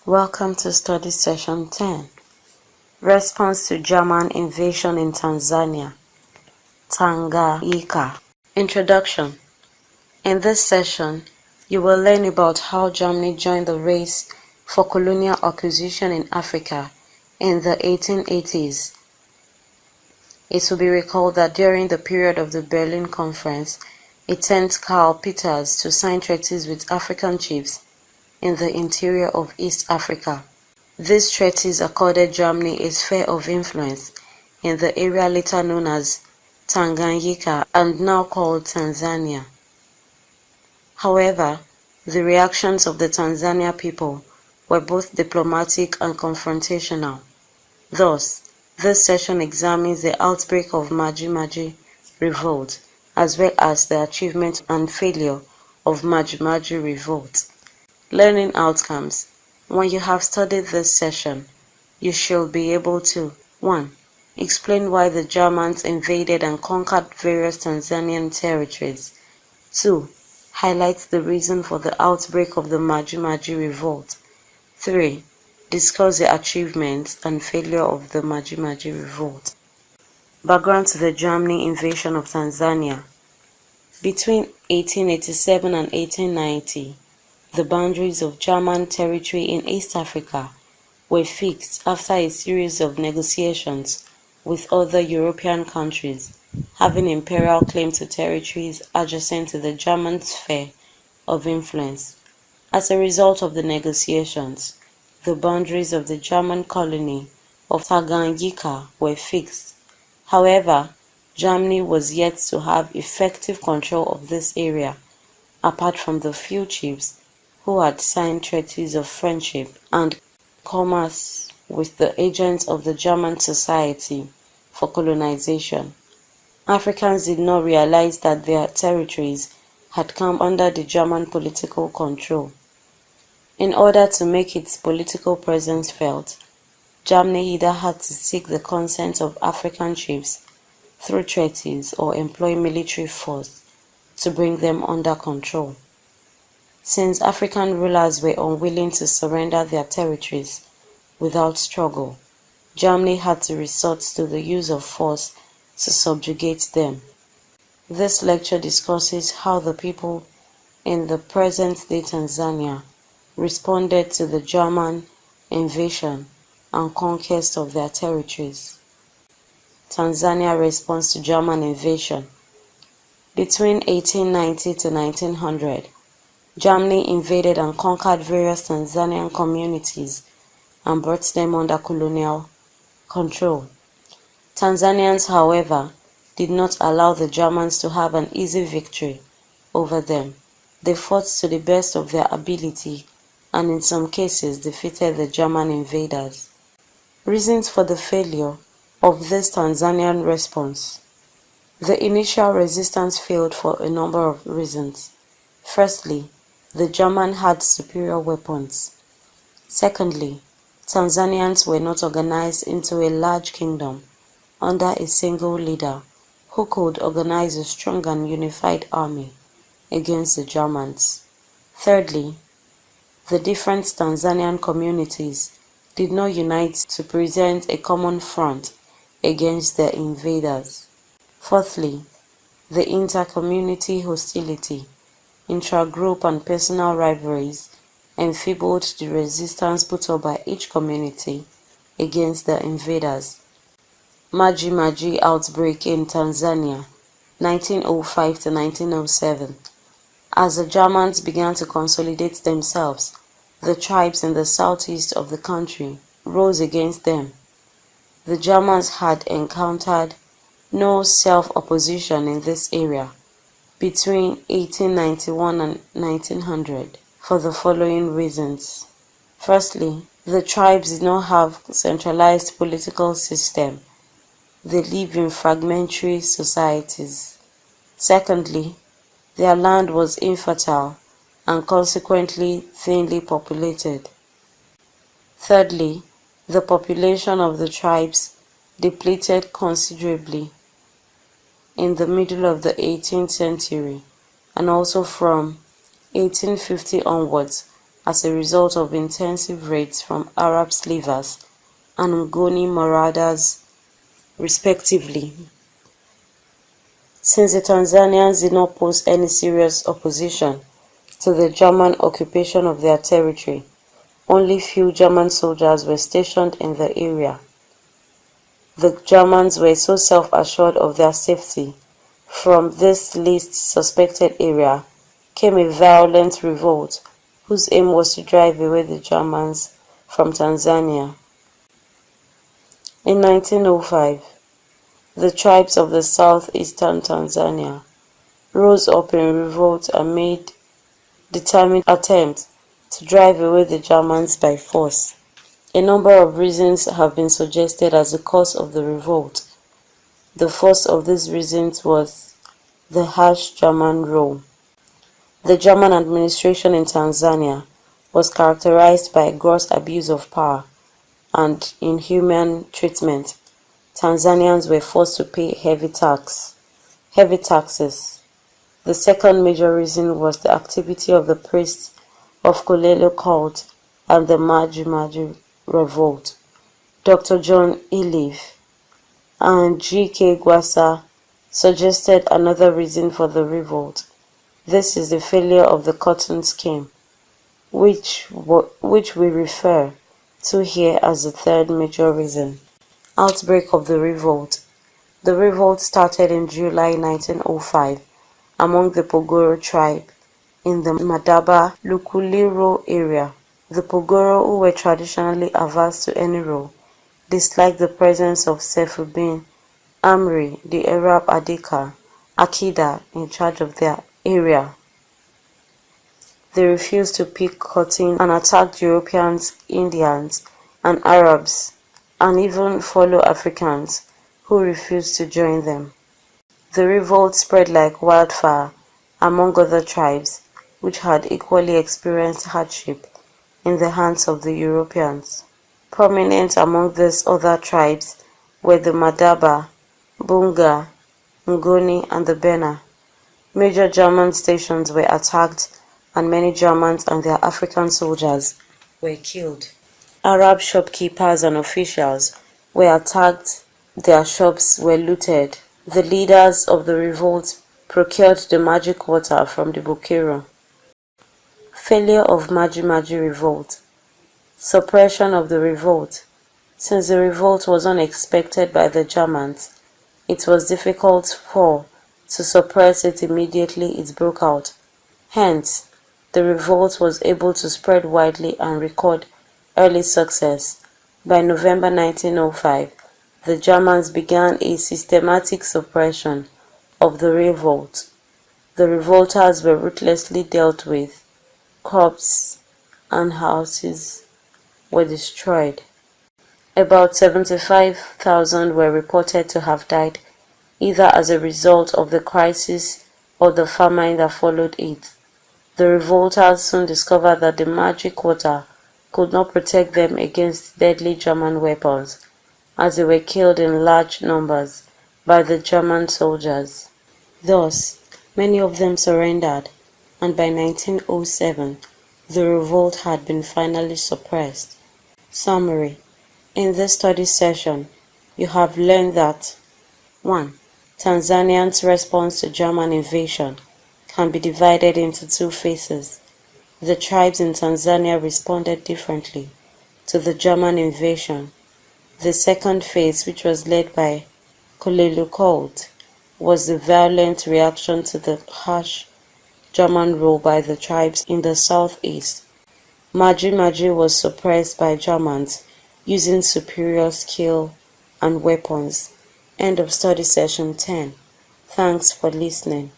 Welcome to Study Session 10. Response to German Invasion in Tanzania, Tanganyika. Introduction. In this session, you will learn about how Germany joined the race for colonial acquisition in Africa in the 1880s. It will be recalled that during the period of the Berlin Conference, it sent Karl Peters to sign treaties with African chiefs in the interior of East Africa. These treaties accorded Germany a sphere of influence in the area later known as Tanganyika and now called Tanzania. However, the reactions of the Tanzania people were both diplomatic and confrontational. Thus, this session examines the outbreak of Maji Maji revolt as well as the achievement and failure of Maji Maji revolt. Learning outcomes. When you have studied this session, you shall be able to 1. Explain why the Germans invaded and conquered various Tanzanian territories. 2. Highlight the reason for the outbreak of the Maji Maji revolt. 3. Discuss the achievements and failure of the Maji Maji revolt. Background to the Germany invasion of Tanzania. Between 1887 and 1890, the boundaries of German territory in East Africa were fixed after a series of negotiations with other European countries having imperial claim to territories adjacent to the German sphere of influence. As a result of the negotiations, the boundaries of the German colony of Tanganyika were fixed. However, Germany was yet to have effective control of this area, apart from the few chiefs who had signed treaties of friendship and commerce with the agents of the German Society for Colonization. Africans did not realize that their territories had come under the German political control. In order to make its political presence felt, Germany either had to seek the consent of African chiefs through treaties or employ military force to bring them under control. Since African rulers were unwilling to surrender their territories without struggle, Germany had to resort to the use of force to subjugate them. This lecture discusses how the people in the present-day Tanzania responded to the German invasion and conquest of their territories. Tanzania response to German invasion. Between 1890 to 1900, Germany invaded and conquered various Tanzanian communities and brought them under colonial control. Tanzanians, however, did not allow the Germans to have an easy victory over them. They fought to the best of their ability and in some cases defeated the German invaders. Reasons for the failure of this Tanzanian response. The initial resistance failed for a number of reasons. Firstly, the Germans had superior weapons. Secondly, Tanzanians were not organized into a large kingdom under a single leader who could organize a strong and unified army against the Germans. Thirdly, the different Tanzanian communities did not unite to present a common front against the invaders. Fourthly, the inter-community hostility, intra-group and personal rivalries enfeebled the resistance put up by each community against the invaders. Maji Maji outbreak in Tanzania, 1905 to 1907. As the Germans began to consolidate themselves, the tribes in the southeast of the country rose against them. The Germans had encountered no self-opposition in this area between 1891 and 1900 for the following reasons. Firstly, the tribes did not have a centralized political system. They live in fragmentary societies. Secondly, their land was infertile and consequently thinly populated. Thirdly, the population of the tribes depleted considerably in the middle of the 18th century and also from 1850 onwards as a result of intensive raids from Arab slavers and Ngoni marauders, respectively. Since the Tanzanians did not pose any serious opposition to the German occupation of their territory, only few German soldiers were stationed in the area. The Germans were so self-assured of their safety. From this least suspected area came a violent revolt whose aim was to drive away the Germans from Tanzania. In 1905, the tribes of the southeastern Tanzania rose up in revolt and made determined attempts to drive away the Germans by force. A number of reasons have been suggested as the cause of the revolt. The first of these reasons was the harsh German rule. The German administration in Tanzania was characterized by gross abuse of power and inhuman treatment. Tanzanians were forced to pay heavy taxes. The second major reason was the activity of the priests of Kolelo cult and the Maji Maji revolt. Dr. John Iliff and G.K. Gwasa suggested another reason for the revolt. This is the failure of the cotton scheme, which we refer to here as the third major reason. Outbreak of the revolt. The revolt started in July 1905 among the Pogoro tribe in the Madaba Lukuliro area. The Pogoro, who were traditionally averse to any rule, disliked the presence of Saifuddin Amri, the Arab Akida, in charge of their area. They refused to pick cotton and attacked Europeans, Indians, and Arabs, and even fellow Africans who refused to join them. The revolt spread like wildfire among other tribes which had equally experienced hardship in the hands of the Europeans. Prominent among these other tribes were the Madaba, Bunga, Ngoni, and the Bena. Major German stations were attacked and many Germans and their African soldiers were killed. Arab shopkeepers and officials were attacked, their shops were looted. The leaders of the revolt procured the magic water from the Bokero. Failure of Maji Maji revolt. Suppression of the revolt. Since the revolt was unexpected by the Germans, it was difficult to suppress it immediately it broke out. Hence, the revolt was able to spread widely and record early success. By November 1905, the Germans began a systematic suppression of the revolt. The revolters were ruthlessly dealt with. Crops and houses were destroyed. About 75,000 were reported to have died, either as a result of the crisis or the famine that followed it. The revolters soon discovered that the magic water could not protect them against deadly German weapons, as they were killed in large numbers by the German soldiers. Thus, many of them surrendered, and by 1907, the revolt had been finally suppressed. Summary. In this study session, you have learned that 1. Tanzanians' response to German invasion can be divided into two phases. The tribes in Tanzania responded differently to the German invasion. The second phase, which was led by Kolelu cult, was the violent reaction to the harsh German rule by the tribes in the southeast. Maji Maji was suppressed by Germans using superior skill and weapons. End of study session 10. Thanks for listening.